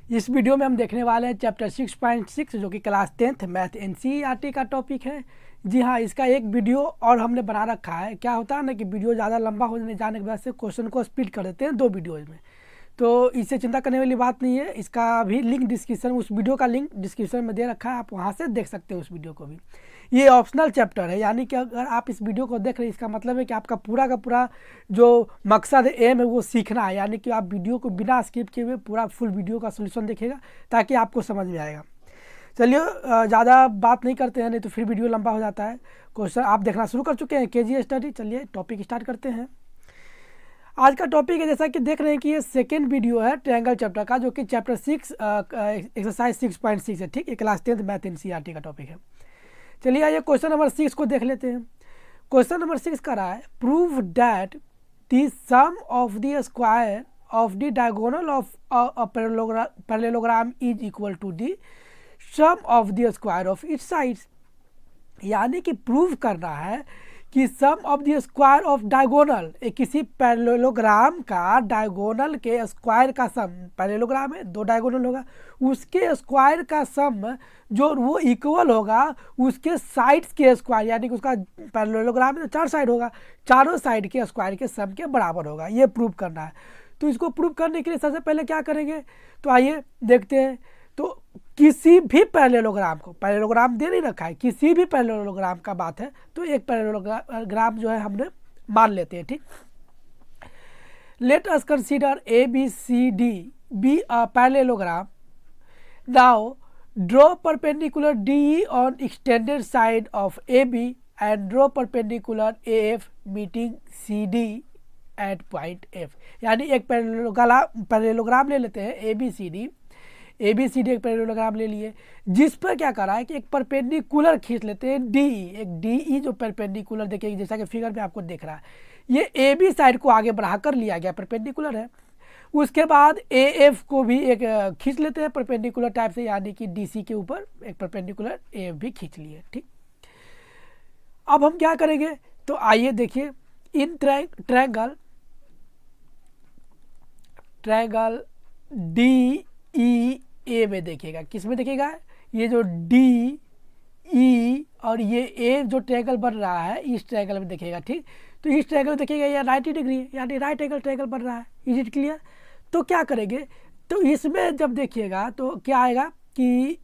इस वीडियो में हम देखने वाले हैं चैप्टर 6.6 जो कि क्लास 10th मैथ एनसीईआरटी का टॉपिक है। जी हाँ, इसका एक वीडियो और हमने बना रखा है। क्या होता है ना कि वीडियो ज़्यादा लंबा होने जाने की वजह से क्वेश्चन को स्प्लिट कर देते हैं दो वीडियोज़ में, तो इससे चिंता करने वाली बात नहीं है। इसका भी लिंक डिस्क्रिप्शन, उस वीडियो का लिंक डिस्क्रिप्शन में दे रखा है, आप वहाँ से देख सकते हैं उस वीडियो को भी। ये ऑप्शनल चैप्टर है, यानी कि अगर आप इस वीडियो को देख रहे हैं इसका मतलब है कि आपका पूरा का पूरा जो मकसद एम है वो सीखना है, यानी कि आप वीडियो को बिना स्किप किए हुए पूरा फुल वीडियो का सोल्यूशन देखेगा ताकि आपको समझ में आएगा। चलिए ज़्यादा बात नहीं करते हैं, नहीं तो फिर वीडियो लंबा हो जाता है। क्वेश्चन आप देखना शुरू कर चुके हैं केजी स्टडी। चलिए टॉपिक स्टार्ट करते हैं। आज का टॉपिक है, जैसा कि देख रहे हैं कि ये सेकेंड वीडियो है ट्रायंगल चैप्टर का, जो कि चैप्टर 6 एक्सरसाइज 6.6 है। ठीक, ये क्लास 10th मैथ एनसीईआरटी का टॉपिक है। चलिए आइए क्वेश्चन नंबर 6 को देख लेते हैं। क्वेश्चन नंबर 6 का रहा है, prove that the sum of the square of the diagonal of a parallelogram is equal to the sum of the square of its sides. यानी कि प्रूव करना है कि sum of the square of diagonal, किसी parallelogram का diagonal के square का sum, parallelogram है दो डायगोनल होगा, उसके स्क्वायर का सम जो वो इक्वल होगा उसके साइड्स के स्क्वायर, यानी कि उसका पैरेललोग्राम में तो चार साइड होगा, चारों साइड के स्क्वायर के सम के बराबर होगा। ये प्रूव करना है। तो इसको प्रूव करने के लिए सबसे पहले क्या करेंगे, तो आइए देखते हैं। तो किसी भी पैरेललोग्राम को, पैरेललोग्राम दे नहीं रखा है, किसी भी पैरेललोग्राम का बात है, तो एक पैरेललोग्राम जो है हमने मान लेते हैं। ठीक, let us consider A B C D be a parallelogram. Now draw perpendicular D on extended side of A B and draw perpendicular A F meeting C D at point F. यानी एक parallelogram ले लेते हैं A B C D एक parallelogram ले लिए, जिस पर क्या करा है कि एक परपेंडिकुलर खींच लेते हैं डी, एक डी जो परपेंडिकुलर देखिए जैसा कि फिगर में आपको दिख रहा है, ये ए बी साइड को आगे बढ़ाकर लिया गया, परपेंडिकुलर है। उसके बाद ए एफ को भी एक खींच लेते हैं परपेंडिकुलर टाइप से, यानी कि डी सी के ऊपर एक परपेंडिकुलर ए एफ भी खींच लिए। ठीक, अब हम क्या करेंगे, तो आइए देखिए, इन ट्रायंगल डी ई ए में देखिएगा, किस में देखिएगा, ये जो डी ई और ये ए जो ट्रायंगल बन रहा है इस ट्रायंगल में देखिएगा। ठीक, तो इस ट्रायंगल में देखिएगा ये 90 डिग्री यानी राइट एंगल ट्रायंगल बन रहा है। Is it clear? तो क्या करेंगे, तो इसमें जब देखिएगा तो क्या आएगा कि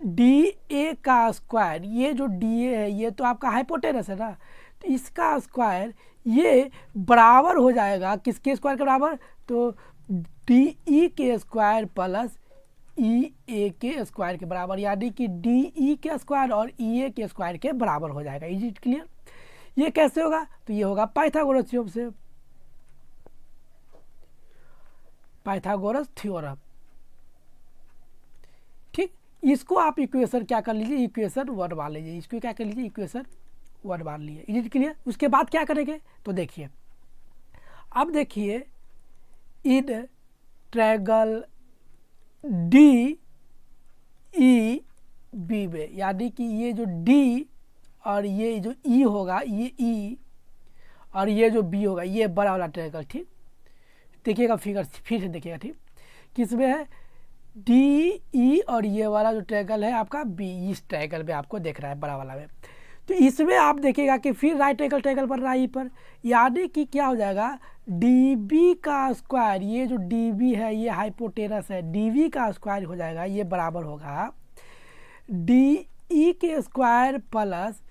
डी ए का स्क्वायर, ये जो डी ए है ये तो आपका हाइपोटेनस है ना, तो इसका स्क्वायर ये बराबर हो जाएगा किसके स्क्वायर के बराबर, तो डी ई के स्क्वायर प्लस ई ए के स्क्वायर के बराबर, यानी कि डी ई के स्क्वायर और ई ए के स्क्वायर के बराबर हो जाएगा। Is it clear? ये कैसे होगा, तो ये होगा पाइथागोरस थ्योरम से, पाइथागोरस थ्योरम। ठीक, इसको आप इक्वेशन क्या कर लीजिए, इक्वेशन 1 मान लीजिए, इसको क्या कर लीजिए, इक्वेशन 1 मान लीजिए। Is it clear? उसके बाद क्या करेंगे, तो देखिए, अब देखिए इन ट्रायंगल डी ई बी में, यानी कि ये जो डी और ये जो ई होगा, ये ई और ये जो बी होगा, ये बड़ा वाला ट्रायंगल। ठीक, देखिएगा फिगर फिर से देखिएगा। ठीक, किस में है, डी ई और ये वाला जो ट्रायंगल है आपका बी, इस ट्रायंगल में आपको देख रहा है बड़ा वाला में, तो इसमें आप देखिएगा कि फिर राइट एंगल ट्रायंगल बन रहा है पर, यानी कि क्या हो जाएगा, डी बी का स्क्वायर, ये जो डी बी है ये हाइपोटेनस है, डी बी का स्क्वायर हो जाएगा, ये बराबर होगा डी ई के स्क्वायर प्लस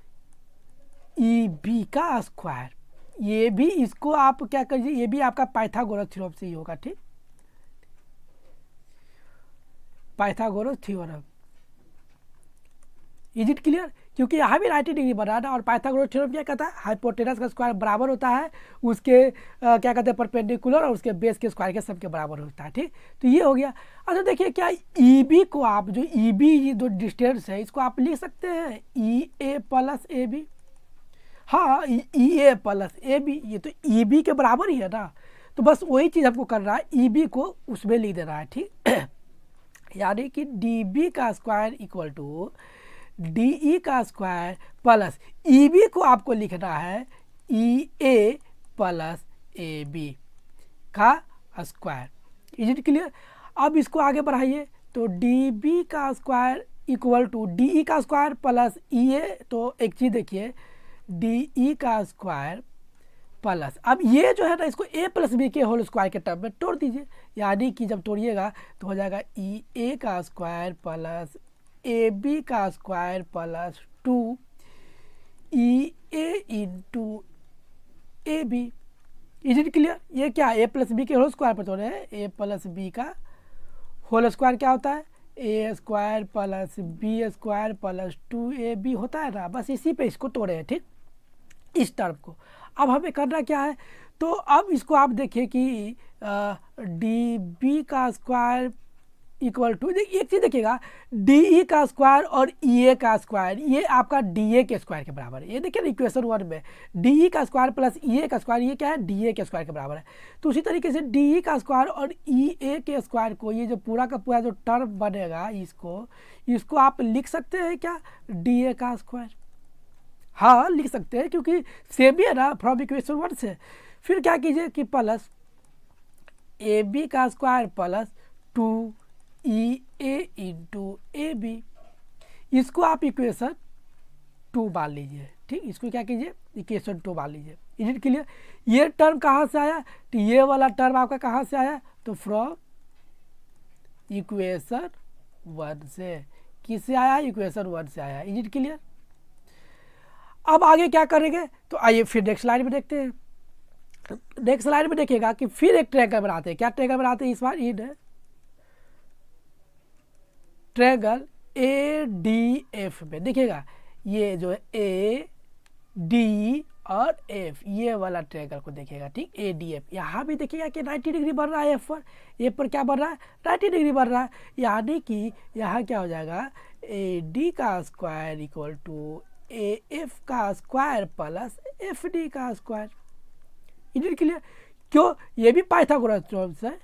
ई बी का स्क्वायर। ये भी, इसको आप क्या करिए, ये भी आपका पाइथागोरस थ्योरम से ही होगा। ठीक, Pythagoras theorem. Is it clear? क्योंकि यहाँ भी 90 डिग्री बना है ना, और पाइथागोरस थ्योरम क्या कहता है, हाइपोटेनस का स्क्वायर बराबर होता है उसके क्या कहते हैं परपेंडिकुलर और उसके बेस के स्क्वायर के सब के बराबर होता है। ठीक, तो ये हो गया। अच्छा देखिए, क्या ई बी को आप, जो ई बी जो डिस्टेंस है इसको आप लिख सकते हैं ई ए प्लस ए बी। हाँ, ई ए प्लस ए बी, ये तो ई बी के बराबर ही है ना, तो बस वही चीज़ हमको करना है, ई बी को उसमें लिख देना है। ठीक, यानी कि डी बी का square equal to D E का स्क्वायर प्लस ई बी को आपको लिखना है E A plus A B का स्क्वायर। Is it clear? अब इसको आगे बढ़ाइए तो डी बी का square equal to D E का स्क्वायर प्लस ई ए। तो एक चीज़ देखिए, डी ई का स्क्वायर प्लस, अब ये जो है ना इसको ए प्लस बी के होल स्क्वायर के टर्म में तोड़ दीजिए, यानी कि जब तोड़िएगा तो हो जाएगा ई ए का स्क्वायर प्लस ए बी का square plus 2 E A into A B. Is it clear? ये क्या ए प्लस बी के होल स्क्वायर पर तोड़े हैं, ए प्लस बी का होल स्क्वायर क्या होता है, A square plus B square plus 2ab होता है ना, बस इसी पे इसको तोड़े हैं, ठीक, इस टर्म को। अब हमें करना क्या है, तो अब इसको आप देखिए कि डी बी का स्क्वायर इक्वल टू, एक चीज़ देखिएगा, डी ई का स्क्वायर और ई ए का स्क्वायर ये आपका डी ए के स्क्वायर के बराबर है। ये देखिए ना इक्वेशन 1 में डी ई का स्क्वायर प्लस ई ए का स्क्वायर ये क्या है, डी ए के स्क्वायर के बराबर है। तो उसी तरीके से डी ई का स्क्वायर और ई ए के स्क्वायर को, ये जो पूरा का पूरा जो टर्म बनेगा इसको आप लिख सकते हैं क्या, डी ए का स्क्वायर। हाँ लिख सकते हैं क्योंकि सेम ही है ना फ्रॉम इक्वेशन 1 से। फिर क्या कीजिए कि प्लस ए बी का square plus 2 E A into A B, इसको आप इक्वेशन 2 मान लीजिए, ठीक, इसको क्या कीजिए इक्वेशन 2 मान लीजिए। Is it clear? ये टर्म कहाँ से आया, तो ये वाला टर्म आपका कहाँ से आया, तो फ्रॉम इक्वेशन 1 से। किससे आया, इक्वेशन 1 से आया। Is it clear? अब आगे क्या करेंगे, तो आइए फिर नेक्स्ट स्लाइड में देखते हैं। नेक्स्ट स्लाइड में देखिएगा कि फिर एक ट्रायंगल बनाते हैं। क्या ट्रायंगल बनाते हैं इस बार, in triangle A D F में देखिएगा, ये जो है ए डी और एफ, ये वाला ट्रायंगल को देखिएगा, ठीक, ए डी एफ। यहाँ भी देखिएगा कि 90 डिग्री बढ़ रहा है एफ पर क्या बढ़ रहा है, 90 डिग्री बढ़ रहा है, यानी कि यहाँ क्या हो जाएगा, ए डी का square equal to A F का स्क्वायर प्लस एफ डी का स्क्वायर। Is it clear? क्यों, ये भी पाइथागोरस थ्योरम से,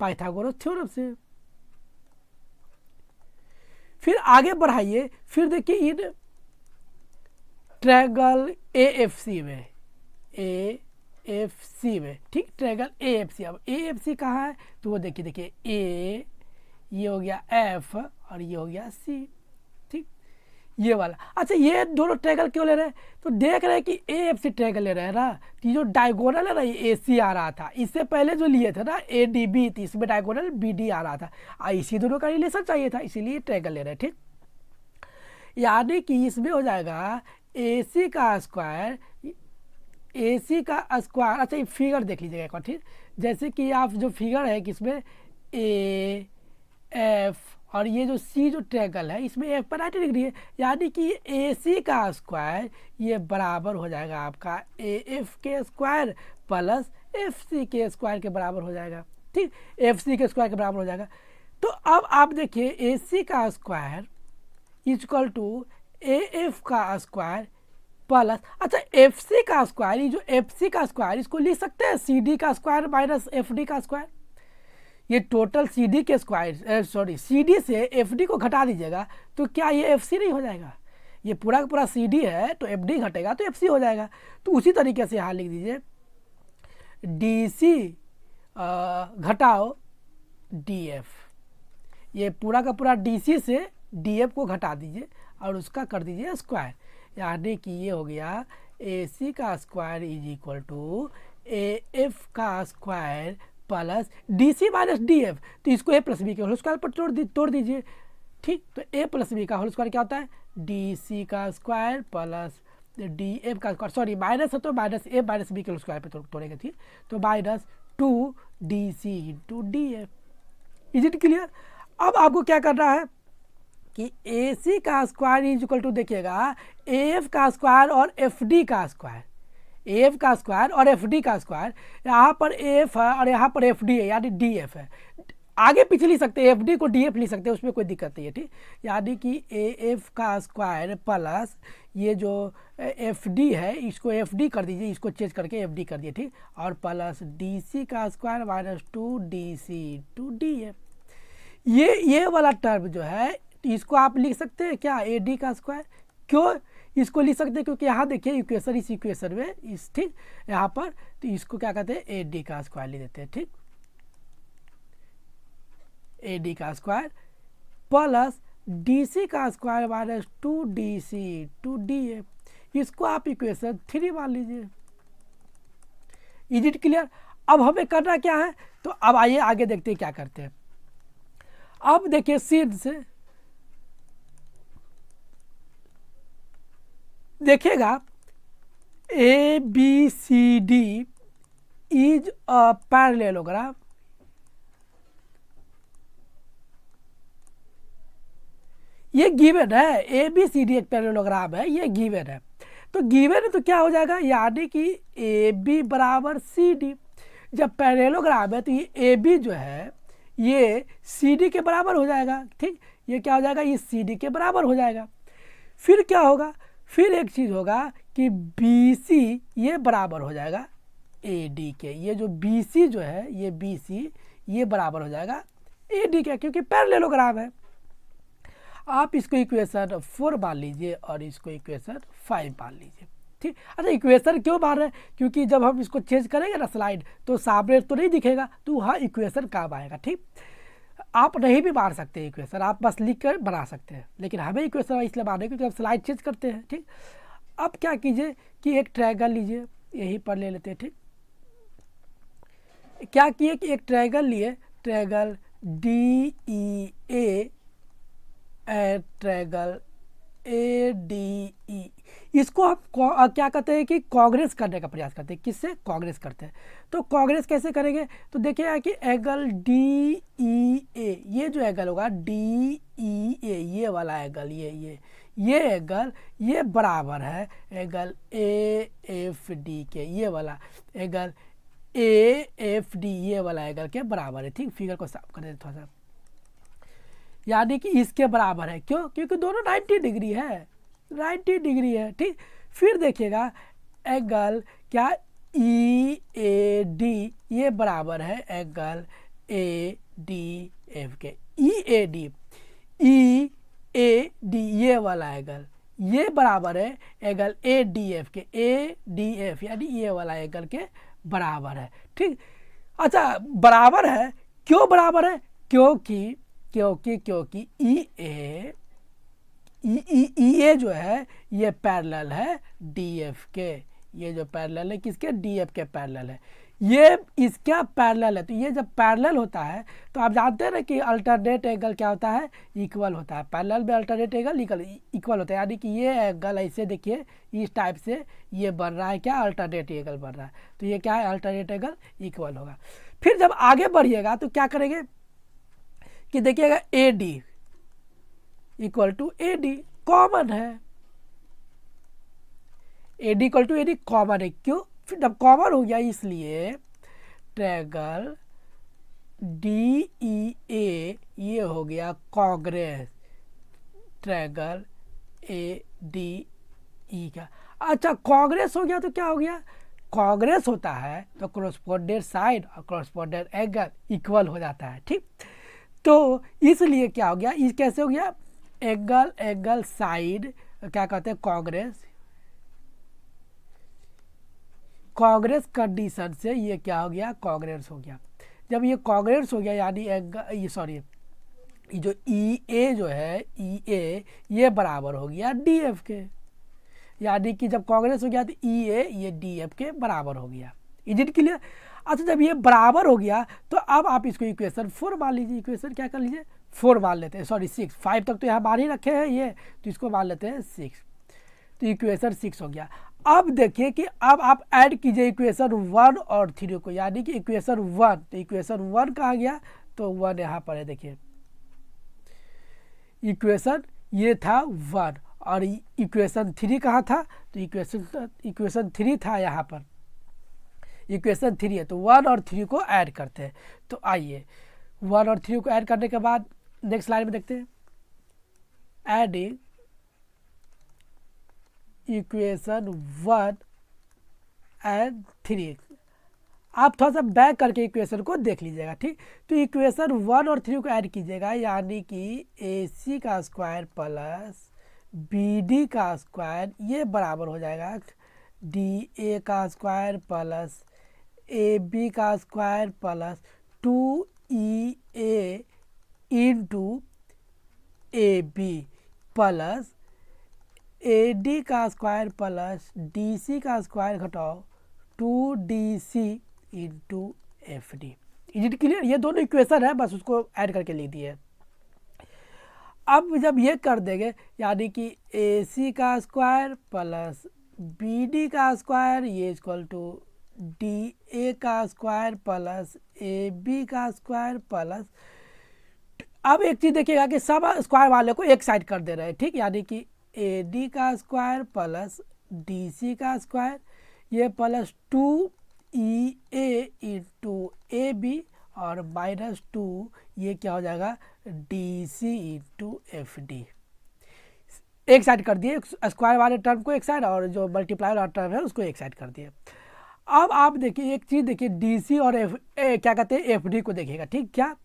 पाइथागोरस थ्योरम से। फिर आगे बढ़ाइए, फिर देखिए इन ट्रायंगल एएफसी में, एएफसी में, ठीक, ट्रायंगल एएफसी। अब एएफसी कहाँ है, तो वो देखिए ए, ये हो गया एफ और ये हो गया सी, ठीक, ये वाला। अच्छा ये दोनों ट्रायंगल क्यों ले रहे हैं, तो देख रहे हैं कि एएफसी ट्रायंगल ले रहे हैं ना, तो जो डायगोनल है ना ये एसी आ रहा था, इससे पहले जो लिए थे ना एडीबी, तो इसमें डायगोनल बीडी आ रहा था, इसी दोनों का रिलेशन चाहिए था, इसीलिए ट्रायंगल ले रहे हैं, ठीक। यानी कि इसमें हो जाएगा एसी का स्क्वायर, एसी का स्क्वायर। अच्छा ये फिगर देख लीजिएगा एक बार, ठीक, जैसे कि आप जो फिगर है कि इसमें ए एफ और ये जो सी जो ट्रायंगल है इसमें एफ पर 90 डिग्री है, यानी कि ए सी का स्क्वायर ये बराबर हो जाएगा आपका ए एफ के स्क्वायर प्लस एफ सी के स्क्वायर के बराबर हो जाएगा, ठीक, एफ सी के स्क्वायर के बराबर हो जाएगा। तो अब आप देखिए ए सी का square equal to A F का स्क्वायर प्लस, अच्छा एफ सी का स्क्वायर, ये जो एफ सी का स्क्वायर इसको लिख सकते हैं सी डी का स्क्वायर माइनस एफ डी का स्क्वायर। ये टोटल सी डी के स्क्वायर, सॉरी सी डी से एफ डी को घटा दीजिएगा तो क्या ये एफ सी नहीं हो जाएगा, ये पूरा का पूरा सी डी है तो एफ डी घटेगा तो एफ सी हो जाएगा। तो उसी तरीके से यहाँ लिख दीजिए डी सी घटाओ डी एफ, ये पूरा का पूरा डी सी से डी एफ को घटा दीजिए और उसका कर दीजिए स्क्वायर, यानी कि ये हो गया ए सी का square is equal to A F का square plus D C minus D F, तो इसको ए प्लस बी के होल स्क्वायर पर तोड़ दीजिए, ठीक। तो ए प्लस बी का होल स्क्वायर क्या होता है, डी सी का स्क्वायर प्लस डी एफ का स्क्वायर, सॉरी माइनस है तो माइनस ए माइनस बी के होल स्क्वायर पर तोड़ेंगे, ठीक, तो minus 2 D C into D F. Is it clear? अब आपको क्या करना है कि ए सी का स्क्वायर इज इक्वल टू देखिएगा ए एफ का स्क्वायर और एफ डी का स्क्वायर, ए एफ का स्क्वायर और एफ डी का स्क्वायर, यहाँ पर ए एफ है और यहाँ पर एफ डी है यानी डी एफ है, आगे पीछे लिख सकते हैं एफ डी को डी एफ लिख सकते हैं, उसमें कोई दिक्कत नहीं है, ठीक, यानी कि ए एफ का स्क्वायर प्लस ये जो एफ डी है इसको एफ डी कर दीजिए, इसको चेंज करके एफ डी कर दिए, ठीक, और प्लस डी सी का square minus 2 D C to D F. ये वाला टर्म जो है इसको आप लिख सकते हैं क्या ए डी का स्क्वायर, क्यों, इसको लिख सकते हैं, क्योंकि यहाँ देखिए इक्वेशन इस इक्वेशन में इस ठीक यहाँ पर, तो इसको क्या कहते हैं ए डी का स्क्वायर लिख देते हैं, ठीक, ए डी का स्क्वायर प्लस डी सी का स्क्वायर माइनस 2DC 2DA, इसको आप इक्वेशन 3 मान लीजिए। Is it clear? अब हमें करना क्या है, तो अब आइए आगे देखते हैं क्या करते हैं। अब देखिए सीन से देखिएगा A B C D is a parallelogram, ये गिवन है, ए बी सी डी एक पैरेललोग्राम है, ये गिवन है। तो गिवन है तो क्या हो जाएगा, यानी कि ए बी बराबर सी डी। जब पैरेललोग्राम है तो ये ए बी जो है ये सी डी के बराबर हो जाएगा, ठीक, ये क्या हो जाएगा, ये सी डी के बराबर हो जाएगा। फिर क्या होगा, फिर एक चीज़ होगा कि बी सी ये बराबर हो जाएगा ए डी के, ये जो बी सी जो है ये बी सी ये बराबर हो जाएगा ए डी के, क्योंकि पैरेललोग्राम है। आप इसको इक्वेशन 4 मान लीजिए और इसको इक्वेशन 5 मान लीजिए, ठीक। अच्छा इक्वेशन क्यों मान रहे हैं, क्योंकि जब हम इसको चेंज करेंगे ना स्लाइड तो सामने तो नहीं दिखेगा, तो वहाँ इक्वेशन काम आएगा, ठीक। आप नहीं भी मार सकते इक्वेशन, आप बस लिख कर बना सकते हैं, लेकिन हमें इक्वेशन इसलिए माने क्योंकि हम स्लाइड चेंज करते हैं, ठीक। अब क्या कीजिए कि एक ट्रायंगल लीजिए, यहीं पर ले लेते हैं, ठीक। क्या किए कि एक ट्रायंगल लिए, triangle DEA and triangle ADE, इसको हम क्या कहते हैं कि कांग्रेस करने का प्रयास करते हैं। किससे? कांग्रेस करते हैं। तो कांग्रेस कैसे करेंगे, तो देखिए कि एंगल DEA, ये जो एंगल होगा DEA, ये वाला एंगल, ये एंगल ये बराबर है एंगल AFD के, ये वाला एंगल AFD ये वाला एंगल के बराबर है, ठीक। फिगर को साफ कर देते थोड़ा सा, यानी कि इसके बराबर है। क्यों? क्योंकि दोनों 90 डिग्री है, 90 डिग्री है, ठीक। फिर देखिएगा एंगल क्या EAD ये बराबर है एंगल ADF के, EAD ये वाला एंगल ये बराबर है एंगल ADF के, ADF यानी ये वाला एंगल के बराबर है, ठीक। अच्छा बराबर है, क्यों बराबर है, क्योंकि EA जो है ये पैरेलल है DF के, ये जो पैरेलल है किसके, DF के पैरेलल है, ये इसका पैरेलल है। तो ये जब पैरेलल होता है तो आप जानते हैं ना कि अल्टरनेट एंगल क्या होता है, इक्वल होता है। पैरेलल में अल्टरनेट एंगल इक्वल होता है, यानी कि ये एंगल ऐसे देखिए इस टाइप से ये बन रहा है क्या, अल्टरनेट एंगल बन रहा है, तो ये क्या है, अल्टरनेट एंगल इक्वल होगा। फिर जब आगे बढ़िएगा तो क्या करेंगे कि देखिएगा AD equal to AD common है, AD equal to AD common है। क्यों? फिर जब कॉमन हो गया इसलिए ट्रायंगल DEA ये हो गया कांग्रेस ट्रायंगल ADE का। अच्छा कांग्रेस हो गया तो क्या हो गया, कांग्रेस होता है तो कॉरेस्पोंडेंट साइड और कॉरेस्पोंडेंट एंगल इक्वल हो जाता है, ठीक। तो इसलिए क्या हो गया, इस कैसे हो गया, एंगल साइड क्या कहते हैं, कांग्रेस कंडीशन से ये क्या हो गया, कांग्रेस हो गया। जब ये कांग्रेस हो गया यानी एंगल ये जो EA जो है EA ये बराबर हो गया DF के, यानी कि जब कांग्रेस हो गया तो EA ये DF के बराबर हो गया। Is it clear? अच्छा जब ये बराबर हो गया तो अब आप इसको इक्वेशन 4 मान लीजिए, इक्वेशन क्या कर लीजिए 4 मान लेते हैं, सॉरी 6, 5 तक तो यहाँ मान ही रखे हैं ये, तो इसको मान लेते हैं 6, तो इक्वेशन 6 हो गया। अब देखिए कि अब आप ऐड कीजिए इक्वेशन 1 और 3 को, यानी कि इक्वेशन 1, तो इक्वेशन 1 कहाँ गया, तो 1 यहाँ पर है, देखिए इक्वेशन ये था 1 और इक्वेशन 3 कहाँ था, तो इक्वेशन 3 था यहाँ पर, इक्वेशन 3 है, तो 1 और 3 को ऐड करते हैं। तो आइए 1 और 3 को ऐड करने के बाद नेक्स्ट लाइन में देखते हैं, एडिंग इक्वेशन 1 एंड 3। आप थोड़ा सा बैक करके इक्वेशन को देख लीजिएगा, ठीक। तो इक्वेशन 1 और 3 को ऐड कीजिएगा, यानी कि AC का स्क्वायर प्लस बी डी का स्क्वायर ये बराबर हो जाएगा डी ए का स्क्वायर प्लस ए बी का square plus 2EA into A B plus A D का स्क्वायर प्लस डी सी का स्क्वायर घटाओ 2DC into F D. Is it clear? ये दोनों इक्वेशन है, बस उसको ऐड करके लिख दिए। अब जब ये कर देंगे यानी कि ए सी का स्क्वायर प्लस बी डी का स्क्वायर ये इक्वल टू डी ए का स्क्वायर प्लस ए बी का स्क्वायर प्लस, अब एक चीज़ देखिएगा कि सब स्क्वायर वाले को एक साइड कर दे रहे हैं, ठीक, यानी कि ए डी का स्क्वायर प्लस डी सी का स्क्वायर ये plus 2EA into A B और -2 ये क्या हो जाएगा D C into F D. एक साइड कर दिए स्क्वायर वाले टर्म को एक साइड, और जो मल्टीप्लाई वाला टर्म है उसको एक साइड कर दिए। अब आप देखिए एक चीज़ देखिए डी सी और क्या कहते हैं एफ डी को देखिएगा, ठीक, क्या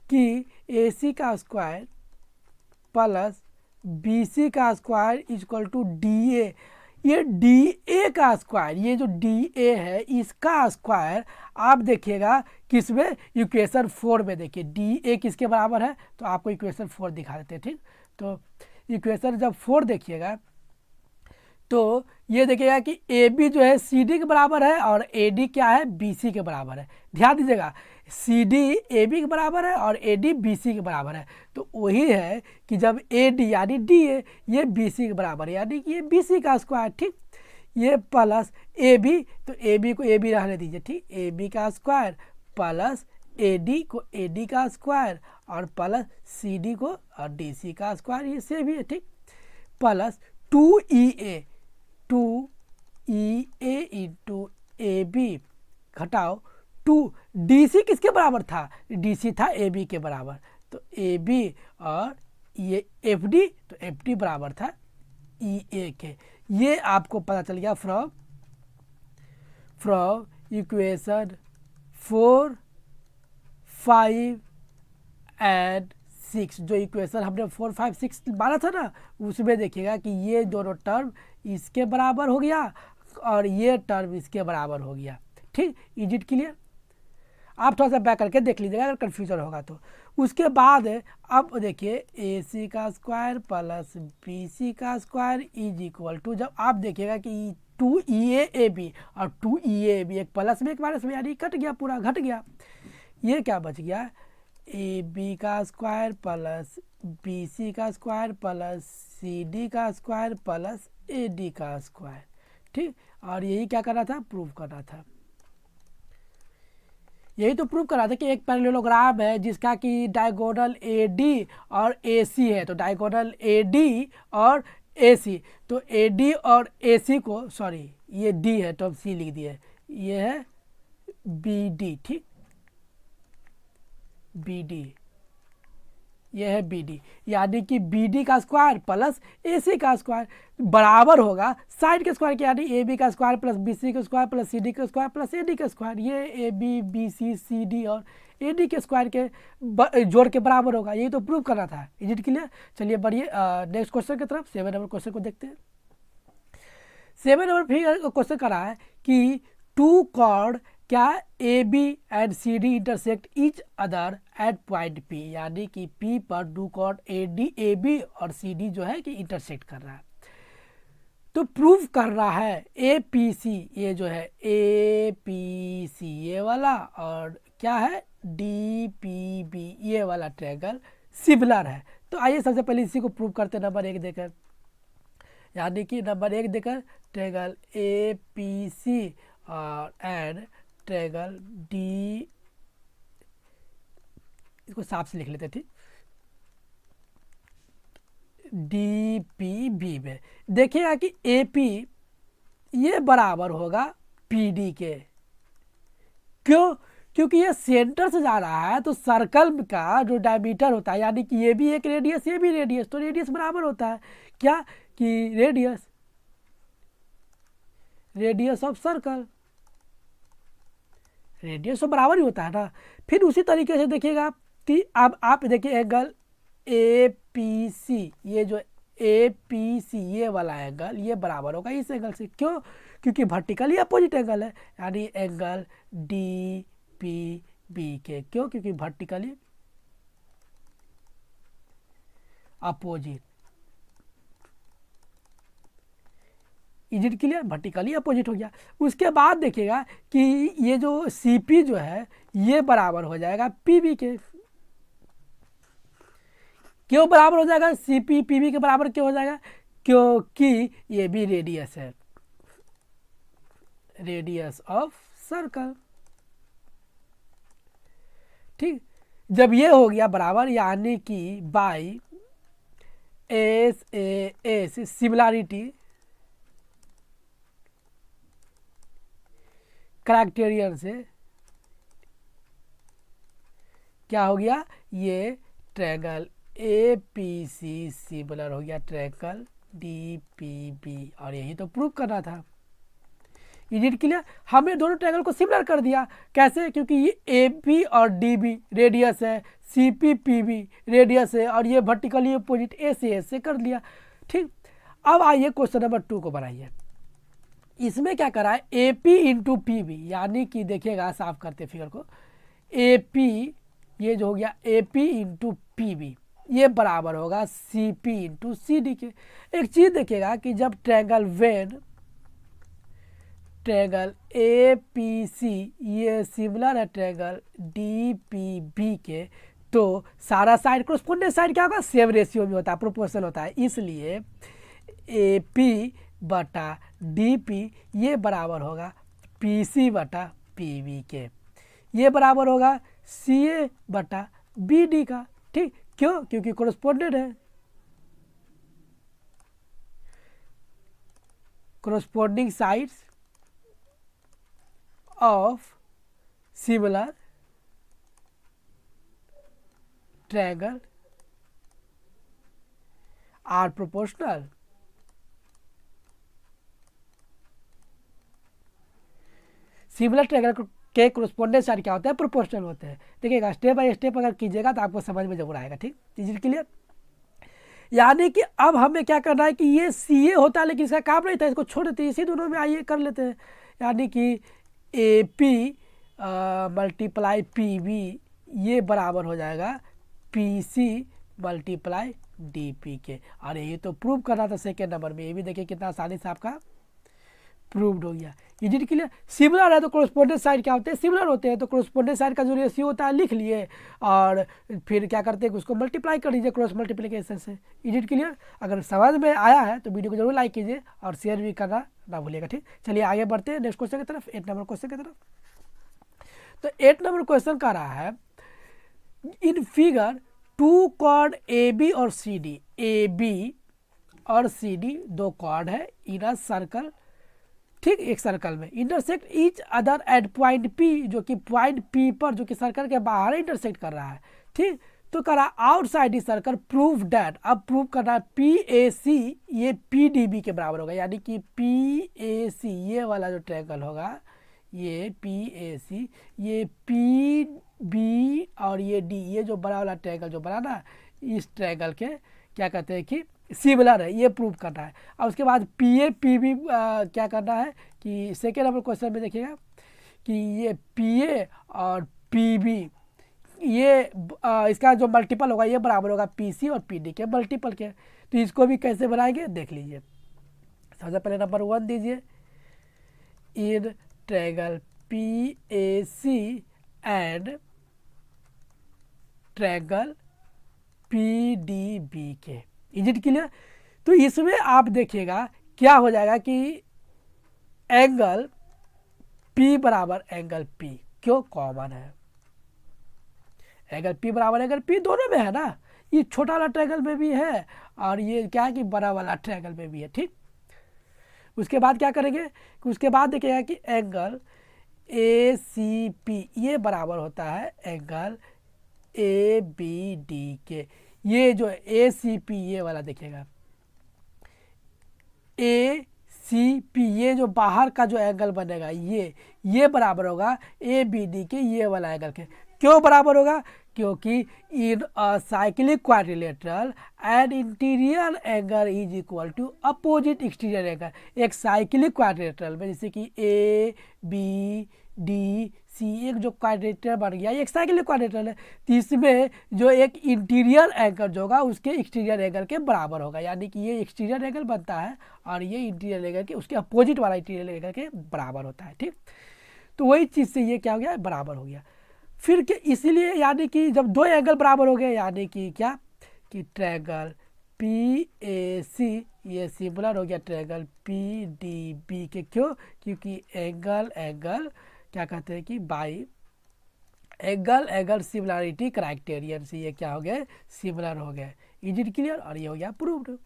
कि ए सी का स्क्वायर प्लस बी सी का square equal to D A, ये डी ए का स्क्वायर, ये जो डी ए है इसका स्क्वायर आप देखिएगा किसमें, इक्वेशन 4 में। देखिए डी ए किसके बराबर है, तो आपको इक्वेशन 4 दिखा देते हैं, ठीक। तो इक्वेशन जब 4 देखिएगा तो ये देखिएगा कि ए बी जो है सी डी के बराबर है और ए डी क्या है बी सी के बराबर है। ध्यान दीजिएगा सी डी ए बी के बराबर है और ए डी बी सी के बराबर है, तो वही है कि जब ए डी यानी डी ए ये बी सी के बराबर है यानी कि ये बी सी का स्क्वायर, ठीक, ये प्लस ए बी, तो ए बी को ए बी रहने दीजिए, ठीक, ए बी का स्क्वायर प्लस ए डी को ए डी का स्क्वायर और प्लस सी डी को और डी सी का स्क्वायर, ये से भी है, ठीक, plus 2EA into A B घटाओ 2 डी सी किसके बराबर था, डी सी था ए बी के बराबर, तो ए बी और ये एफ डी, तो एफ डी बराबर था ई ए के। ये आपको पता चल गया फ्रॉम इक्वेशन 4, 5 एंड 6। जो इक्वेशन हमने 4, 5, 6 माना था ना, उसमें देखिएगा कि ये दोनों टर्म इसके बराबर हो गया और ये टर्म इसके बराबर हो गया, ठीक। Is it clear? आप थोड़ा सा बैक करके देख लीजिएगा अगर कन्फ्यूजन होगा तो। उसके बाद अब देखिए ए सी का स्क्वायर प्लस बी सी का स्क्वायर इज इक्वल टू, जब आप देखिएगा कि 2EA बी और 2EA बी एक प्लस में एक माइनस में यानी कट गया, पूरा घट गया, ये क्या बच गया ए बी का स्क्वायर प्लस बी सी का स्क्वायर प्लस सी डी का स्क्वायर प्लस ए डी का स्क्वायर, ठीक। और यही क्या करना था, प्रूव करना था, यही तो प्रूव करा था कि एक पैरेललोग्राम है जिसका कि डायगोनल ए डी और ए सी है, तो डायगोनल ए डी और ए सी, तो ए डी और ए सी को, सॉरी ये डी है तो हम सी लिख दिए, ये है बी डी, ठीक, बी डी, ये है बी डी, यानी कि बी डी का स्क्वायर प्लस ए सी का स्क्वायर बराबर होगा साइड के स्क्वायर के, यानी ए बी का स्क्वायर प्लस बी सी का स्क्वायर प्लस सी डी का स्क्वायर प्लस ए डी का स्क्वायर, ये A B B C C D और ए डी के स्क्वायर के जोड़ के बराबर होगा। यही तो प्रूव करना था। Is it clear? चलिए बढ़िए नेक्स्ट क्वेश्चन की तरफ, 7 नंबर क्वेश्चन को देखते हैं। 7 नंबर फिर क्वेश्चन करा है कि 2 कॉर्ड क्या A B and C D intersect each other at point P, यानी कि पी पर 2 कॉर्ड ए बी और सी डी जो है कि इंटरसेक्ट कर रहा है, तो प्रूव कर रहा है ए पी सी, ये जो है ए पी सी ये वाला और क्या है डी पी बी ये वाला ट्रायंगल सिमिलर है। तो आइए सबसे पहले इसी को प्रूव करते हैं नंबर 1 देकर, यानी कि नंबर 1 देकर ट्रायंगल ए पी सी और एंड ट्रायंगल डी, इसको साफ से लिख लेते थे, डी पी बी में देखिएगा कि ए पी ये बराबर होगा पी डी के। क्यों? क्योंकि ये सेंटर से जा रहा है, तो सर्कल का जो डायमीटर होता है, यानी कि ये भी एक रेडियस ये भी रेडियस, तो रेडियस बराबर होता है क्या कि रेडियस ऑफ सर्कल, रेडियस तो बराबर ही होता है ना। फिर उसी तरीके से देखिएगा कि अब आप देखिए एंगल ए पी सी, ये जो ए पी सी ये वाला एंगल ये बराबर होगा इस एंगल से। क्यों? क्योंकि वर्टिकली अपोजिट एंगल है, यानी एंगल डी पी बी के। क्यों? क्योंकि vertically opposite. Is it clear? Vertically opposite हो गया। उसके बाद देखिएगा कि ये जो सी पी जो है ये बराबर हो जाएगा पी बी के। क्यों बराबर हो जाएगा? सी पी पी बी के बराबर क्यों हो जाएगा? क्योंकि ये भी रेडियस है, रेडियस ऑफ सर्कल। ठीक, जब ये हो गया बराबर, यानी कि by S A S similarity criterion से क्या हो गया, ये triangle A P C similar हो गया ट्रायंगल डी पी बी, और यही तो प्रूव करना था। Is it clear? हमने दोनों ट्रायंगल को सिमिलर कर दिया। कैसे? क्योंकि ये ए पी और डी बी रेडियस है, C P P B radius है, और ये वर्टिकली अपोजिट ए से एस से कर लिया। ठीक, अब आइए क्वेश्चन नंबर 2 को बनाइए। इसमें क्या करा है, A P into P B, यानी कि देखिएगा, साफ करते फिगर को, ए पी ये जो हो गया A P into P B ये बराबर होगा C P into C D के। एक चीज देखिएगा कि जब triangle when triangle A P C ये सिमिलर है ट्रायंगल डी पी बी के, तो सारा साइड कोरस्पोंडेंट साइड क्या होगा, सेम रेशियो में होता है, प्रोपोर्शनल होता है। इसलिए ए पी बटा डी पी ये बराबर होगा पी सी बटा पी बी के, ये बराबर होगा सी ए बटा बी डी का। ठीक, क्यों? क्योंकि कोरस्पोंडेंट है, corresponding sides of similar triangle are proportional. Similar triangle के कोरस्पोंडेंट साइड क्या होता है, प्रोपोर्शनल होते हैं। देखिएगा, स्टेप बाय स्टेप अगर कीजिएगा तो आपको समझ में जरूर आएगा। ठीक, इज इट क्लियर? यानी कि अब हमें क्या करना है कि ये सी ए होता है, लेकिन इसका काम नहीं था, इसको छोड़ देते हैं, इसी दोनों में आइए कर लेते हैं। यानी कि A P multiply P B ये बराबर हो जाएगा P C multiply D P के, और ये तो प्रूव करना था सेकेंड नंबर में। ये भी देखिए कितना आसानी से आपका प्रूव्ड हो गया। Is it clear? सिमिलर है तो कोरस्पोंडेंट साइड क्या होते हैं, सिमिलर होते हैं, तो कोरस्पोंडेंट साइड का जो रेशियो होता है लिख लिए, और फिर क्या करते हैं कि उसको मल्टीप्लाई कर लीजिए क्रॉस मल्टीप्लिकेशन से। Is it clear? अगर समझ में आया है तो वीडियो को जरूर लाइक कीजिए और शेयर भी करना ना भूलिएगा। ठीक, चलिए आगे बढ़ते हैं नेक्स्ट क्वेश्चन की तरफ, 8 नंबर क्वेश्चन की तरफ। तो 8 नंबर क्वेश्चन का रहा है, in figure 2 chord A B और सी डी, ए बी और सी डी दो कॉर्ड है इन अ सर्कल। ठीक, एक सर्कल में intersect each other at point P, जो कि पॉइंट पी पर, जो कि सर्कल के बाहर इंटरसेक्ट कर रहा है। ठीक, तो करा outside the circle prove that, अब प्रूव करना है पी ए सी ये पी डी बी के बराबर होगा, यानी कि पी ए सी ये वाला जो ट्रायंगल होगा, ये पी ए सी ये पी बी और ये डी, ये जो बड़ा वाला ट्रायंगल जो बना ना, इस ट्रायंगल के क्या कहते हैं कि सिमिलर है, ये प्रूव करना है। और उसके बाद पी ए पी बी क्या करना है कि सेकेंड नंबर क्वेश्चन में देखिएगा कि ये पी ए और पी बी ये इसका जो मल्टीपल होगा ये बराबर होगा पी सी और पी डी के मल्टीपल के। तो इसको भी कैसे बनाएंगे देख लीजिए। सबसे पहले नंबर 1 दीजिए, in triangle P A C and triangle P D B के। Is it clear? तो इसमें आप देखिएगा क्या हो जाएगा कि एंगल P बराबर एंगल P, क्यों? कॉमन है, एंगल P बराबर एंगल P दोनों में है ना, ये छोटा वाला ट्रायंगल में भी है और ये क्या है कि बड़ा वाला ट्रायंगल में भी है। ठीक, उसके बाद क्या करेंगे कि उसके बाद देखिएगा कि एंगल ए सी पी ये बराबर होता है एंगल ए बी डी के। ये जो ए सी पी ये वाला देखिएगा, ए सी पी ये जो बाहर का जो एंगल बनेगा ये बराबर होगा ए बी डी के ये वाला एंगल के। क्यों बराबर होगा? क्योंकि in a cyclic quadrilateral and interior angle is equal to opposite exterior angle. एक साइक्लिक क्वाड्रिलेटरल में जैसे कि ए बी डी सी, एक जो क्वाड्रिलेटरल बन गया, एक साइक्लिक क्वाड्रिलेटरल है, तो इसमें जो एक इंटीरियर एंगल जो होगा उसके एक्सटीरियर एंगल के बराबर होगा, यानी कि ये एक्सटीरियर एंगल बनता है और ये इंटीरियर एंगल के उसके अपोजिट वाला इंटीरियर एंगल के बराबर होता है। ठीक, तो वही चीज़ से ये क्या हो गया, बराबर हो गया। फिर के इसीलिए यानी कि जब दो एंगल बराबर हो गए, यानी कि क्या कि ट्रायंगल पी ए सी ये सिमिलर हो गया ट्रायंगल पी डी बी के। क्यों? क्योंकि एंगल क्या कहते हैं कि बाई एंगल सिमिलरिटी क्राइटेरियन से ये क्या हो गए, सिमिलर हो गए। Is it clear? और ये हो गया प्रूव्ड।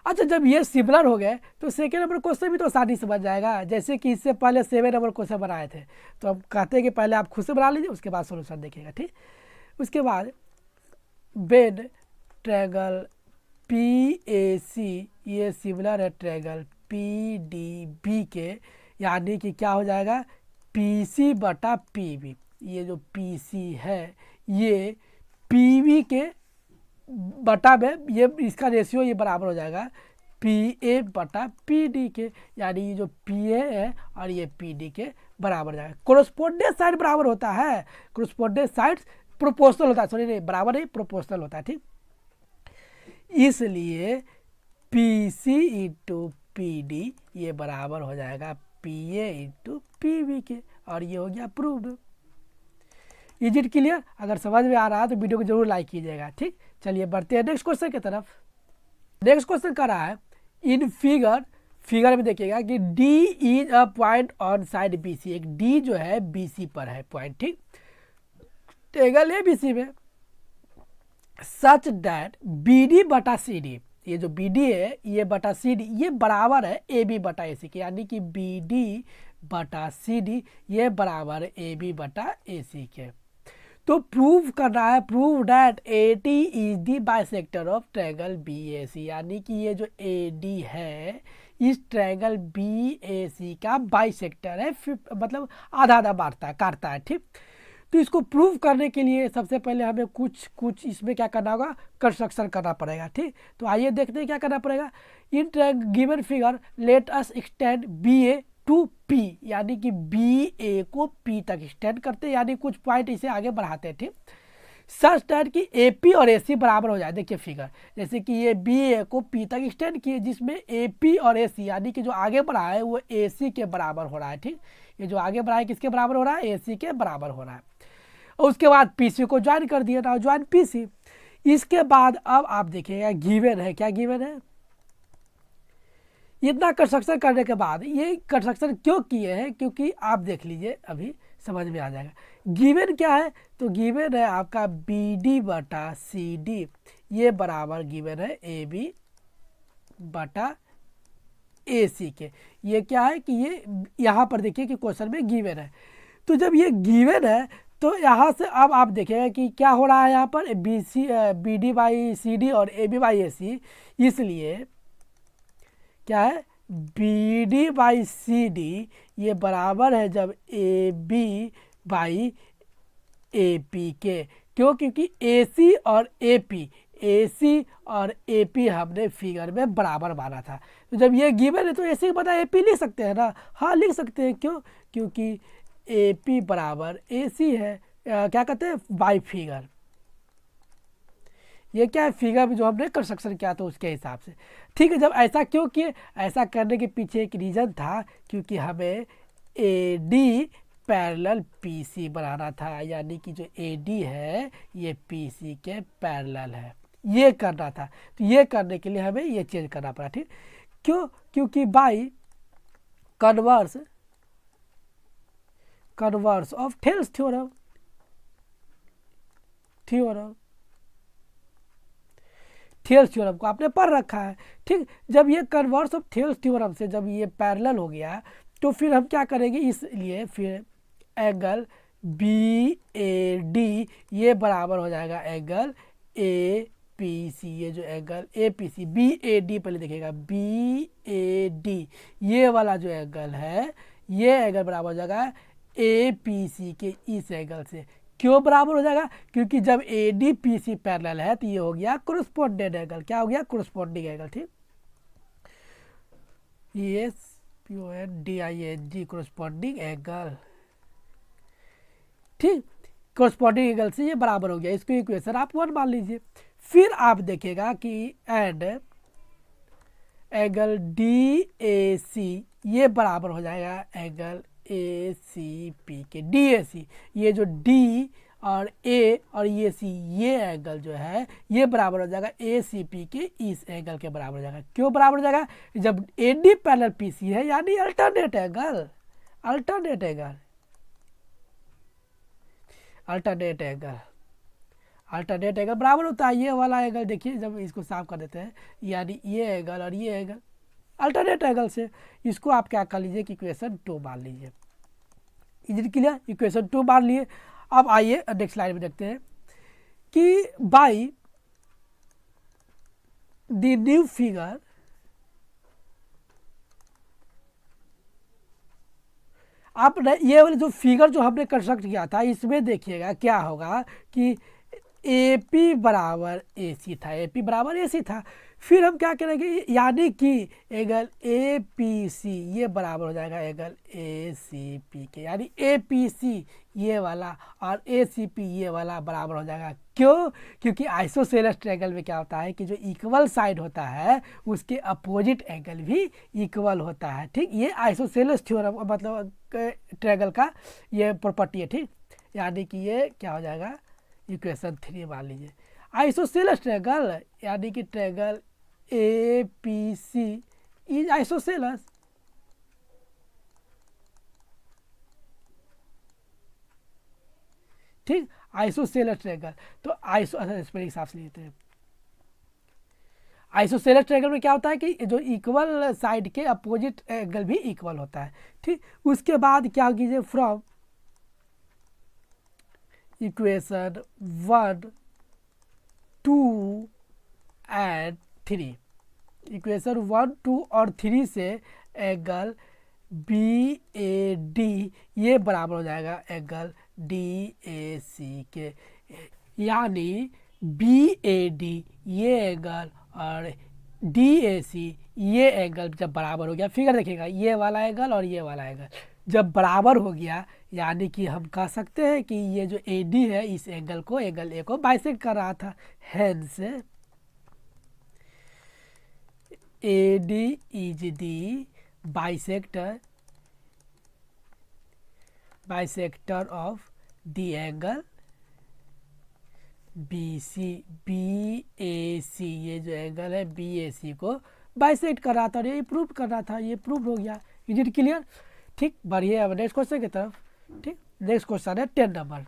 अच्छा, जब ये सिमिलर हो गए तो सेकेंड नंबर क्वेश्चन भी तो आसानी से बन जाएगा। जैसे कि इससे पहले 7 नंबर क्वेश्चन बनाए थे, तो हम कहते हैं कि पहले आप खुद से बना लीजिए, उसके बाद सोल्यूशन देखिएगा। ठीक, उसके बाद बेन ट्रायंगल पी ए सी ये सिमिलर है ट्रायंगल पी डी बी के, यानी कि क्या हो जाएगा, पी सी बटा पी बी। ये जो पी सी है ये पी बी के बटा में ये इसका रेशियो ये बराबर हो जाएगा पी ए बटा पी डी के, यानी ये जो पी ए है और ये पी डी के बराबर हो जाएगा। कोरोस्पोंडेंस साइड बराबर होता है, कोरोस्पोंडेंस साइड प्रोपोर्शनल होता है, सॉरी नहीं बराबर नहीं प्रोपोर्शनल होता है। ठीक, इसलिए P C into P D ये बराबर हो जाएगा P A into P B के, और ये हो गया प्रूव्ड। Is it clear? अगर समझ में आ रहा है तो वीडियो को जरूर लाइक कीजिएगा। ठीक, चलिए बढ़ते हैं नेक्स्ट क्वेश्चन की तरफ। नेक्स्ट क्वेश्चन कर रहा है इन फिगर में देखिएगा कि D is a point on side BC। एक D जो है BC पर है पॉइंट। ठीक, ट्रायंगल है BC में सच दैट BD बटा CD, ये जो BD है ये बटा CD ये बराबर है AB बटा AC के, यानी कि BD बटा CD ये बराबर AB बटा AC के। तो प्रूव करना है, prove that AD is the bisector of triangle BAC, यानी कि ये जो AD है इस ट्रायंगल BAC का बाइसेक्टर है, मतलब आधा आधा बांटता है, काटता है। ठीक, तो इसको प्रूव करने के लिए सबसे पहले हमें कुछ इसमें क्या करना होगा, कंस्ट्रक्शन करना पड़ेगा। ठीक, तो आइए देखते हैं क्या करना पड़ेगा। In given figure let us extend BA to P, यानी कि BA को P तक एक्सटेंड करते हैं, यानी कुछ पॉइंट इसे आगे बढ़ाते हैं। ठीक, सच दैट कि AP और AC बराबर हो जाए। देखिए फिगर, जैसे कि ये BA को P तक एक्सटेंड किए, जिसमें AP और AC यानी कि जो आगे बढ़ा है वो AC के बराबर हो रहा है। ठीक, ये जो आगे बढ़ा है किसके बराबर हो रहा है, AC के बराबर हो रहा है। और उसके बाद PC को ज्वाइन कर दिया ना, ज्वाइन PC। इसके बाद अब आप देखिएगा गिवन है, क्या गिवन है, इतना कंस्ट्रक्शन करने के बाद ये कंस्ट्रक्शन क्यों किए हैं, क्योंकि आप देख लीजिए अभी समझ में आ जाएगा। गिवन क्या है, तो गिवन है आपका BD बटा CD ये बराबर गिवन है AB बटा AC के। ये क्या है कि ये यहाँ पर देखिए कि क्वेश्चन में गिवन है, तो जब ये गिवन है तो यहाँ से अब आप देखिएगा कि क्या हो रहा है यहाँ पर BD बाई CD और AB बाई AC, इसलिए क्या है BD बाई CD ये बराबर है जब AB बाई AP के। क्यों? क्योंकि AC और AP हमने फिगर में बराबर माना था, तो जब ये गिवन है तो AC के बता AP लिख सकते हैं ना, हाँ लिख सकते हैं। क्यों? क्योंकि AP बराबर AC है, क्या कहते हैं बाई फिगर। ये क्या है, फिगर में जो हमने कंस्ट्रक्शन किया था उसके हिसाब से। ठीक है, जब ऐसा क्यों किए, ऐसा करने के पीछे एक रीज़न था, क्योंकि हमें AD पैरेलल PC बनाना था, यानी कि जो AD है ये PC के पैरेलल है, ये करना था। तो ये करने के लिए हमें ये चेंज करना पड़ा। ठीक, क्यों? क्योंकि by converse of Thales theorem Thales theorem को आपने पढ़ रखा है। ठीक, जब ये कन्वर्स ऑफ थेल्स थ्योरम से जब ये पैरेलल हो गया तो फिर हम क्या करेंगे, इसलिए फिर एंगल BAD ये बराबर हो जाएगा एंगल APC। ये जो एंगल APC BAD पहले देखिएगा, BAD ये वाला जो एंगल है ये एंगल बराबर हो जाएगा APC के इस एंगल से। क्यों बराबर हो जाएगा? क्योंकि जब A D P C parallel है तो ये हो गया कोरस्पोंडेंट एंगल। क्या हो गया? Corresponding angle. ठीक, ESPONDING कोरस्पोंडिंग एंगल। ठीक, कोरस्पोंडिंग एंगल से ये बराबर हो गया। इसको इक्वेशन आप 1 मान लीजिए। फिर आप देखिएगा कि एंड एंगल DAC ये बराबर हो जाएगा एंगल ACP के। DAC ये जो D और A और ये C ये एंगल जो है ये बराबर हो जाएगा ACP के इस एंगल के बराबर हो जाएगा। क्यों बराबर हो जाएगा? जब AD पैरेलल PC है यानी alternate angle. Alternate angle, alternate angle, alternate angle बराबर होता है ये वाला एंगल। देखिए जब इसको साफ कर देते हैं, यानी ये एंगल और ये एंगल अल्टरनेट एंगल से। इसको आप क्या कर लीजिए कि इक्वेशन 2 मान लीजिए। Is it clear? इक्वेशन 2 मान लिए। अब आइए नेक्स्ट स्लाइड में देखते हैं कि बाई द न्यू फिगर आप ये वाले जो फिगर जो हमने कंस्ट्रक्ट किया था इसमें देखिएगा क्या होगा कि AP बराबर AC था, AP बराबर AC था। फिर हम क्या करेंगे, यानी कि एंगल APC ये बराबर हो जाएगा एंगल ACP के, यानी APC ये वाला और ACP ये वाला बराबर हो जाएगा। क्यों? क्योंकि आइसोसेलेस ट्रायंगल में क्या होता है कि जो इक्वल साइड होता है उसके अपोजिट एंगल भी इक्वल होता है। ठीक, ये आइसोसेलेस थ्योरम मतलब ट्रायंगल का ये प्रॉपर्टी है। ठीक, यानी कि ये क्या हो जाएगा, इक्वेशन 3 मान लीजिए। आइसोसेलेस ट्रायंगल यानी कि ट्रायंगल APC इज आइसोसेलेस। ठीक, आइसोसेलेस ट्रायंगल। तो स्पेलिंग साफ से लेते हैं। आइसोसेलेस ट्रायंगल में क्या होता है कि जो इक्वल साइड के अपोजिट एंगल भी इक्वल होता है। ठीक, उसके बाद क्या कीजिए, फ्रॉम इक्वेशन 1, 2 एंड 3, इक्वेशन 1, 2 और 3 से एंगल BAD ये बराबर हो जाएगा एंगल DAC के, यानी BAD ये एंगल और DAC ये एंगल जब बराबर हो गया, फिगर देखिएगा ये वाला एंगल और ये वाला एंगल जब बराबर हो गया, यानी कि हम कह सकते हैं कि ये जो AD है इस एंगल को, एंगल A को बाइसेक्ट कर रहा था। Hence AD is the bisector of the angle BAC ये जो एंगल है BAC को बाइसेक्ट कर रहा था और ये प्रूव कर रहा था। ये प्रूव हो गया। Is it clear? ठीक, बढ़िए। अब नेक्स्ट क्वेश्चन की तरफ। ठीक, नेक्स्ट क्वेश्चन है 10 नंबर।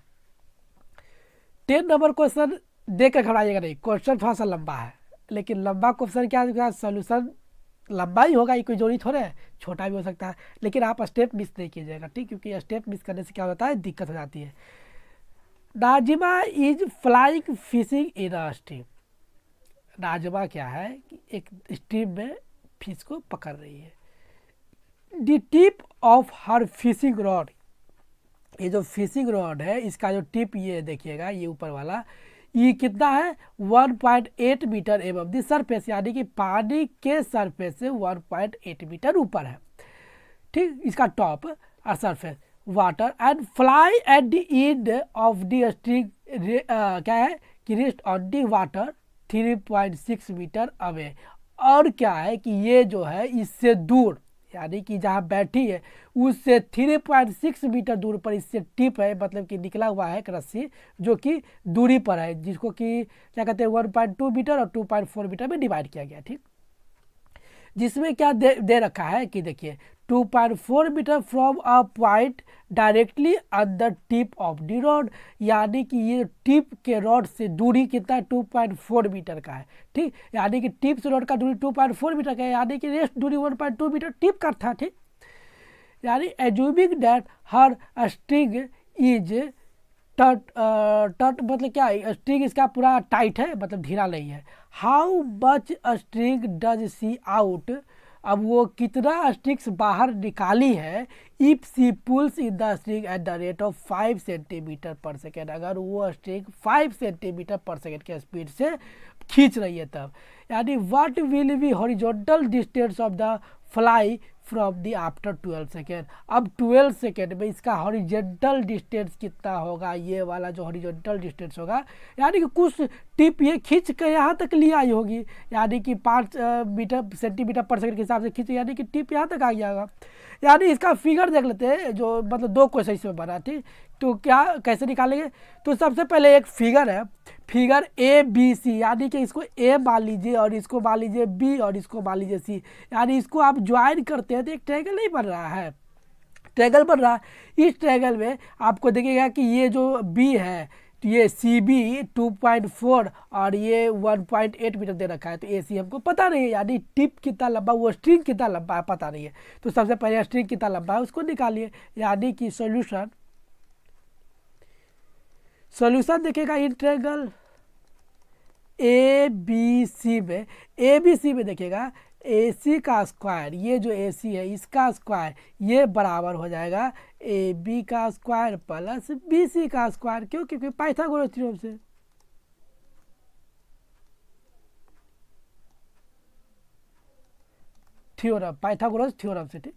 10 नंबर क्वेश्चन देख कर घबराइएगा नहीं, क्वेश्चन थोड़ा सा लंबा है, लेकिन लंबा क्वेश्चन क्या सोल्यूशन लंबा ही होगा, ये कोई जोड़ी थोड़े है, छोटा भी हो सकता है, लेकिन आप स्टेप मिस नहीं कीजिएगा। ठीक, क्योंकि स्टेप मिस करने से क्या होता है, दिक्कत हो जाती है। Nazima is flying fishing in a stream. Nazima क्या है कि एक स्ट्रीम में फिश को पकड़ रही है। The tip of her fishing rod, ये जो फिशिंग रॉड है इसका जो टिप ये देखिएगा, ये ऊपर वाला ये कितना है 1.8 मीटर एबव द सरफेस, यानी कि पानी के सरफेस से 1.8 मीटर ऊपर है। ठीक, इसका टॉप और surface water and fly at the end of the string क्या है कि rest on the water 3.6 metre away. और क्या है कि ये जो है इससे दूर, यानी कि जहाँ बैठी है उससे 3.6 मीटर दूर पर इससे टिप है, मतलब कि निकला हुआ है एक रस्सी जो कि दूरी पर है, जिसको कि क्या कहते हैं 1.2 मीटर और 2.4 मीटर में डिवाइड किया गया। ठीक, जिसमें क्या दे रखा है कि देखिए 2.4 metre from a point directly on the tip of the rod, यानी कि ये टिप के रॉड से दूरी कितना 2.4 मीटर का है। ठीक, यानी कि टिप से रॉड का दूरी 2.4 मीटर का है, यानी कि रेस्ट दूरी 1.2 मीटर टिप का था। ठीक, यानी assuming that her string is टट मतलब क्या है, स्ट्रिंग इसका पूरा टाइट है, मतलब ढीला नहीं है। How much string does she out अब वो कितना स्ट्रिंग्स बाहर निकाली है, if she pulls in the string at the rate of 5 centimetre per second, अगर वो स्ट्रिंग 5 सेंटीमीटर पर सेकेंड के स्पीड से खींच रही है तब, यानी what will be horizontal distance of the fly from the after 12 second. अब 12 सेकेंड में इसका हॉरिजॉन्टल डिस्टेंस कितना होगा, ये वाला जो हॉरिजॉन्टल डिस्टेंस होगा, यानी कि कुछ टिप ये खींच के यहाँ तक ले आई होगी, यानी कि 5 मीटर सेंटीमीटर पर सेकेंड के हिसाब से खींच, यानी कि टिप यहाँ तक आ गया होगा। यानी इसका फिगर देख लेते हैं, जो मतलब 2 क्वेश्चन इसमें बना, ठीक। तो क्या कैसे निकालेंगे, तो सबसे पहले एक फिगर है, फिगर ए बी सी, यानी कि इसको ए मान लीजिए और इसको मान लीजिए बी और इसको मान लीजिए सी, यानी इसको आप ज्वाइन करते हैं तो एक ट्रायंगल नहीं बन रहा है, ट्रायंगल बन रहा है। इस ट्रायंगल में आपको देखिएगा कि ये जो बी है, तो ये सी बी 2.4 और ये 1.8 मीटर दे रखा है, तो ए सी हमको पता नहीं है, यानी टिप कितना लंबा, वो स्ट्रिंग कितना लंबा है पता नहीं है। तो सबसे पहले स्ट्रिंग कितना लंबा है उसको निकालिए, यानी कि सॉल्यूशन देखिएगा इन ट्रायंगल ए बी सी में देखिएगा ए सी का स्क्वायर, ये जो ए सी है इसका स्क्वायर, ये बराबर हो जाएगा ए बी का स्क्वायर प्लस बी सी का स्क्वायर। क्यों? क्योंकि पाइथागोरस थ्योरम से, पाइथागोरस थ्योरम से, ठीक।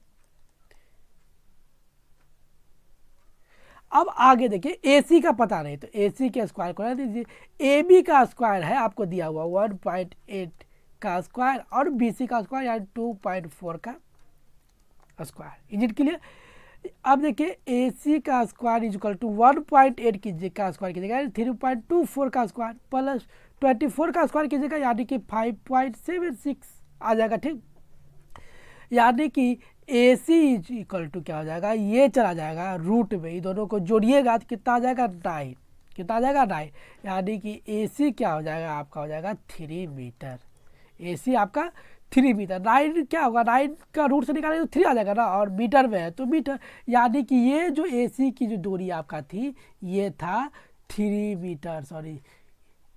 अब आगे देखिए, ए सी का पता नहीं, तो ए सी के स्क्वायर को दीजिए, ए बी का स्क्वायर है आपको दिया हुआ 1.8 का स्क्वायर और बी सी का स्क्वायर यानी 2.4 का स्क्वायर। Is it clear? अब देखिए ए सी का स्क्वायर इज इक्वल टू 1.8 कीजिए का स्क्वायर कीजिएगा 3.24 का स्क्वायर प्लस 24 का स्क्वायर कीजिएगा यानी कि 5.76 आ जाएगा, ठीक। यानी कि ए सी इज इक्वल टू क्या हो जाएगा, ये चला जाएगा रूट में, ये दोनों को जोड़िएगा तो कितना आ जाएगा 9, कितना आ जाएगा 9, यानी कि ए सी क्या हो जाएगा आपका, हो जाएगा 3 मीटर। ए सी आपका 3 मीटर, 9 क्या होगा, 9 का रूट से निकालेंगे तो 3 आ जाएगा ना, और मीटर में है तो मीटर, यानी कि ये जो ए सी की जो दूरी आपका थी ये था 3 मीटर, सॉरी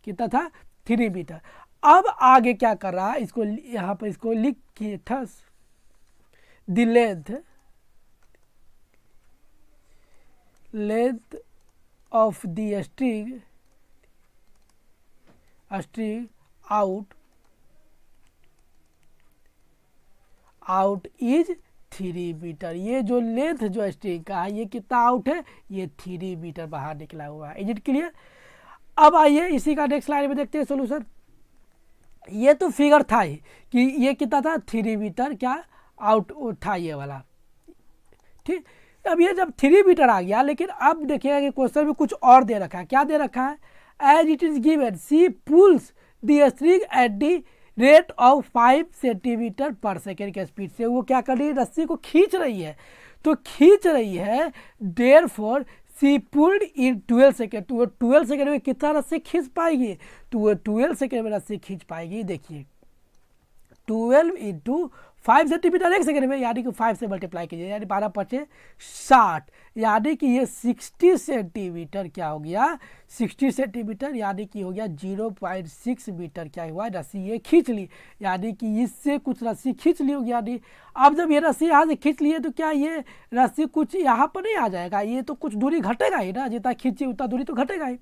कितना था 3 मीटर। अब आगे क्या कर रहा है, इसको यहाँ पर इसको लिखिए thus the length of the string out is 3 metre. ये जो लेंथ जो स्ट्रिंग का है ये कितना आउट है, ये 3 मीटर बाहर निकला हुआ है। Is it clear? अब आइए इसी का नेक्स्ट स्लाइड में देखते हैं सोल्यूशन। ये तो फिगर था ही कि ये कितना था 3 मीटर क्या आउट था ये वाला, ठीक। अब ये जब 3 मीटर आ गया, लेकिन अब देखिएगा कि क्वेश्चन में कुछ और दे रखा है। क्या दे रखा है, as it is given she pulls the string at the rate of 5 centimetre per second के स्पीड से वो क्या कर रही है, रस्सी को खींच रही है, तो खींच रही है therefore she pulled in 12 second, तो वो 12 सेकेंड में कितना रस्सी खींच पाएगी, तो वो 12 सेकेंड में रस्सी खींच पाएगी। देखिए 12 इंटू 5 सेंटीमीटर 1 सेकेंड में, यानी कि 5 से मल्टीप्लाई कीजिए, यानी 12 × 5 = 60, यानी कि ये 60 सेंटीमीटर क्या हो गया, 60 सेंटीमीटर यानी कि हो गया 0.6 मीटर क्या हुआ, रस्सी ये खींच ली, यानी कि इससे कुछ रस्सी खींच ली होगी। यानी अब जब ये रस्सी यहाँ से खींच ली है तो क्या ये रस्सी कुछ यहाँ पर नहीं आ जाएगा, ये तो कुछ दूरी घटेगा ही ना, जितना खींची उतना दूरी तो घटेगा ही।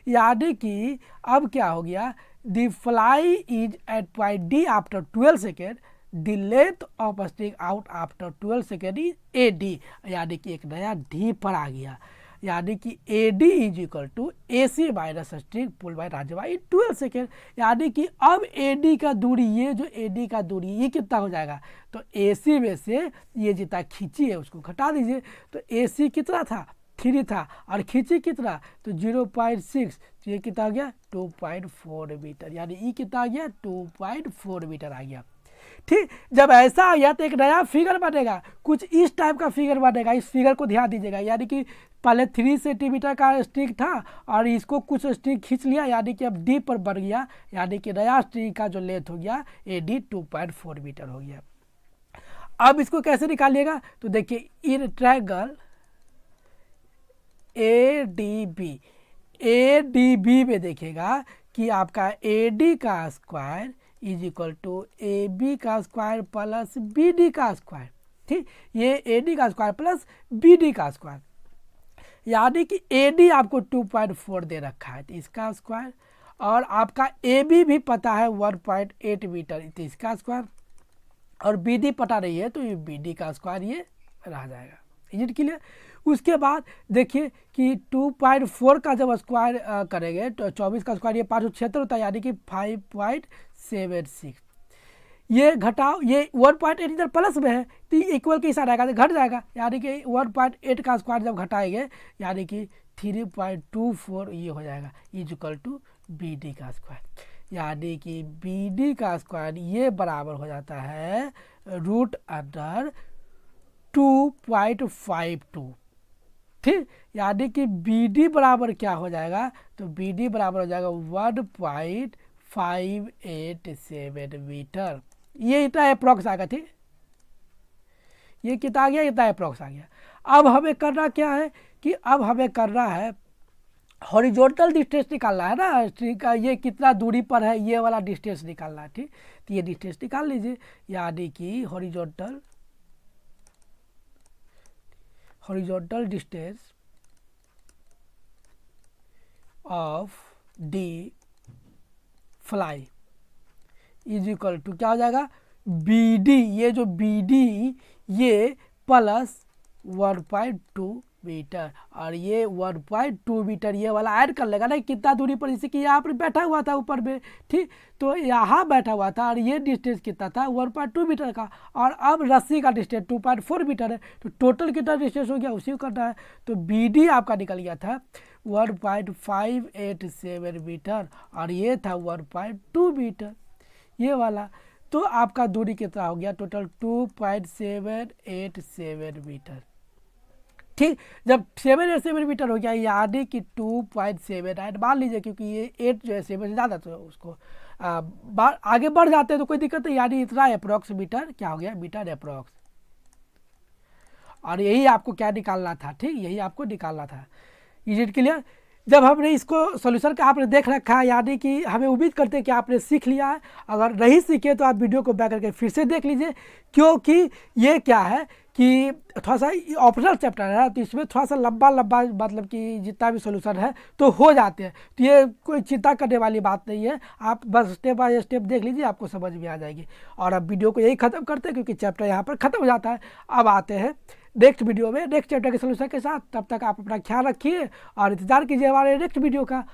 यानी कि अब क्या हो गया, the fly is at point D after 12 second, the length of string out after 12 second is A D, यानी कि एक नया डी पर आ गया, यानी कि A D is equal to A C minus string pull by राजवा इन 12 सेकेंड। यानी कि अब ए डी का दूरी, ये जो ए डी का दूरी ये कितना हो जाएगा, तो ए सी में से ये जितना खींची है उसको घटा दीजिए, तो ए सी कितना था 3 था और खींची कितना, तो 0.6, तो ये कितना आ गया 2.4 मीटर, यानी ये कितना आ गया 2.4 मीटर आ गया, ठीक। जब ऐसा आ गया तो एक नया फिगर बनेगा, कुछ इस टाइप का फिगर बनेगा। इस फिगर को ध्यान दीजिएगा, यानी कि पहले 3 सेंटीमीटर का स्ट्रिंग था और इसको कुछ स्ट्रिंग खींच लिया, यानी कि अब डी पर बढ़ गया, यानी कि नया स्ट्रिंग का जो लेंथ हो गया ए डी 2.4 मीटर हो गया। अब इसको कैसे निकालिएगा, तो देखिए इन ट्रायंगल ए डी बी में देखिएगा कि आपका ए डी का square is equal to A B का स्क्वायर प्लस बी डी का स्क्वायर। ठीक, ये ए डी का स्क्वायर प्लस बी डी का स्क्वायर, यानी कि ए डी आपको 2.4 दे रखा है तो इसका स्क्वायर, और आपका ए बी भी पता है 1.8 मीटर तो इसका स्क्वायर, और बी डी पता नहीं है तो ये बी डी का स्क्वायर ये रह जाएगा। Is it clear? उसके बाद देखिए कि 2.4 का जब स्क्वायर करेंगे तो 24 का स्क्वायर ये 576 होता है, यानी कि 5.76। ये घटाओ, ये 1.8 इधर प्लस में है तो इक्वल के साथ आएगा तो घट जाएगा, यानी कि 1.8 का स्क्वायर जब घटाएंगे यानी कि 3.24 ये हो जाएगा is equal to B D का स्क्वायर, यानी कि बी डी का स्क्वायर ये बराबर हो जाता है रूट अंडर 2.52। ठीक, यानी कि बी डी बराबर क्या हो जाएगा, तो बी डी बराबर हो जाएगा 1.587 मीटर। ये इतना अप्रॉक्स आ गया। ठीक, ये कितना आ गया, इतना अप्रॉक्स आ गया। अब हमें करना क्या है कि अब हमें करना है हॉरिजॉन्टल डिस्टेंस निकालना है ना, ठीक है, ये कितना दूरी पर है ये वाला डिस्टेंस निकालना है। ठीक, तो ये डिस्टेंस निकाल लीजिए, यानी कि horizontal distance of the fly is equal to क्या हो जाएगा, बी डी, ये जो बी डी ये प्लस 1.2 मीटर और ये 1.2 मीटर ये वाला ऐड कर लेगा ना कितना दूरी पर, जैसे कि यहाँ पर बैठा हुआ था ऊपर में। ठीक, तो यहाँ बैठा हुआ था और ये डिस्टेंस कितना था 1.2 मीटर का, और अब रस्सी का डिस्टेंस 2.4 मीटर है, तो टोटल कितना डिस्टेंस हो गया उसी को करना है। तो बी डी आपका निकल गया था 1.587 मीटर और ये था 1.2 मीटर ये वाला, तो आपका दूरी कितना हो गया टोटल 2.787 मीटर। ठीक, जब 787 मीटर हो गया यानी कि 2.78 मान लीजिए, क्योंकि ये 8 जो है 7 से ज़्यादा तो उसको आगे बढ़ जाते हैं तो कोई दिक्कत नहीं, यानी इतना अप्रॉक्स मीटर क्या हो गया, मीटर अप्रॉक्स। और यही आपको क्या निकालना था, ठीक, यही आपको निकालना था। Is it clear? जब हमने इसको सॉल्यूशन का आपने देख रखा है, यानी कि हमें उम्मीद करते हैं कि आपने सीख लिया है। अगर नहीं सीखे तो आप वीडियो को बैक करके फिर से देख लीजिए, क्योंकि ये क्या है कि थोड़ा सा ऑप्शनल चैप्टर है तो इसमें थोड़ा सा लंबा मतलब कि जितना भी सॉल्यूशन है तो हो जाते हैं, तो ये कोई चिंता करने वाली बात नहीं है। आप बस स्टेप बाय स्टेप देख लीजिए, आपको समझ में आ जाएगी। और अब वीडियो को यही ख़त्म करते हैं क्योंकि चैप्टर यहाँ पर ख़त्म हो जाता है। अब आते हैं नेक्स्ट वीडियो में नेक्स्ट चैप्टर के सॉल्यूशन के साथ। तब तक आप अपना ख्याल रखिए और इंतजार कीजिए हमारे नेक्स्ट वीडियो का।